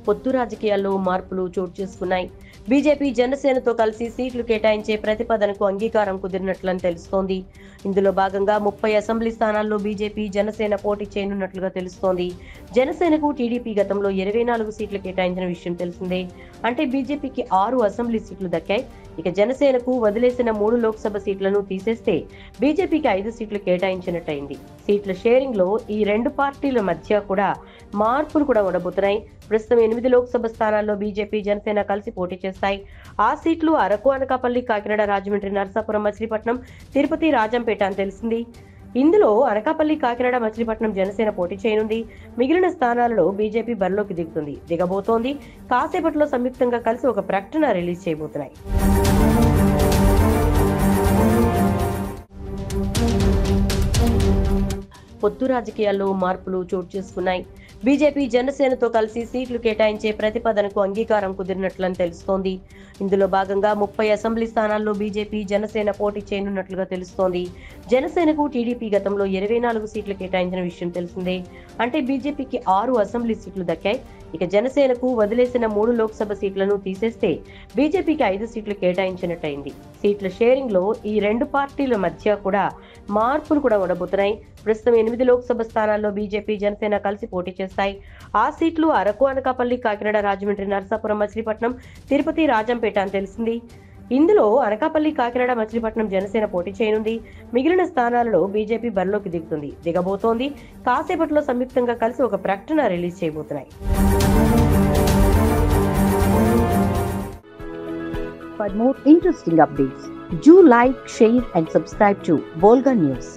పొత్తు రాజకీయాల్లో మార్పులు చోటు చేసుకున్నాయి. బీజేపీ జనసేనతో కలిసి సీట్లు కేటాయించే ప్రతిపాదనకు అంగీకారం కుదిరినట్లని తెలుస్తోంది. ఇందులో భాగంగా 30 అసెంబ్లీ స్థానాల్లో బీజేపీ జనసేన పోటీ చేయనున్నట్లుగా తెలుస్తోంది. జనసేనకు టీడీపీ గతంలో 24 సీట్లు కేటాయించిన విషయం తెలిసిందే. అంటే బీజేపీకి 6 అసెంబ్లీ సీట్లు దక్కాయి. ఇక జనసేనకు వదిలేసిన 3 లోక్సభ సీట్లను తీసేస్తే బీజేపీకి 5 సీట్లు కేటాయించినట్టయింది. సీట్ల షేరింగ్ లో ఈ రెండు పార్టీల మధ్య కూడా మార్పులు కూడా ఉండబోతున్నాయి. ప్రస్తుతం 8 లోక్సభ స్థానాల్లో బీజేపీ జనసేన కలిసి పోటీ చేస్తాయి. ఆ సీట్లు అరకు, అనకాపల్లి, కాకినాడ, రాజమండ్రి, నరసాపురం, మచిలీపట్నం, తిరుపతి, రాజంపేట అని తెలిసింది. ఇందులో అనకాపల్లి, కాకినాడ, మచిలీపట్నం జనసేన పోటీ చేయనుంది. మిగిలిన స్థానాలలో బీజేపీ బరిలోకి దిగబోతోంది. కాసేపట్లో సంయుక్తంగా కలిసి ఒక ప్రకటన రిలీజ్ చేయబోతున్నాయి. పొత్తు రాజకీయాల్లో మార్పులు చోటు చేసుకున్నాయి. బీజేపీ జనసేనతో కలిసి సీట్లు కేటాయించే ప్రతిపాదనకు అంగీకారం కుదిరినట్లని తెలుస్తోంది. ఇందులో భాగంగా 30 అసెంబ్లీ స్థానాల్లో బీజేపీ జనసేన పోటీ చేయనున్నట్లుగా తెలుస్తోంది. జనసేనకు టీడీపీ గతంలో 24 సీట్లు కేటాయించిన విషయం తెలిసిందే. అంటే బీజేపీకి 6 అసెంబ్లీ సీట్లు దక్కాయి. ఇక జనసేనకు వదిలేసిన 3 లోక్సభ సీట్లను తీసేస్తే బీజేపీకి 5 సీట్లు కేటాయించినట్టయింది. సీట్ల షేరింగ్ లో ఈ రెండు పార్టీల మధ్య కూడా మార్పులు కూడా ఉండబోతున్నాయి. ప్రస్తుతం 8 లోక్సభ స్థానాల్లో బీజేపీ జనసేన కలిసి పోటీ చేస్తాయి. ఆ సీట్లు అరకు, అనకాపల్లి, కాకినాడ, రాజమండ్రి, నరసాపురం, మచిలీపట్నం, తిరుపతి, రాజంపేట అని తెలిసింది. ఇందులో అనకాపల్లి, కాకినాడ, మచిలీపట్నం జనసేన పోటీ చేయనుంది. మిగిలిన స్థానాలలో బీజేపీ బరిలోకి దిగబోతోంది. కాసేపట్లో సంయుక్తంగా కలిసి ఒక ప్రకటన release చేయబోతున్నాయి. For more interesting updates, do like, share and subscribe to Volga News.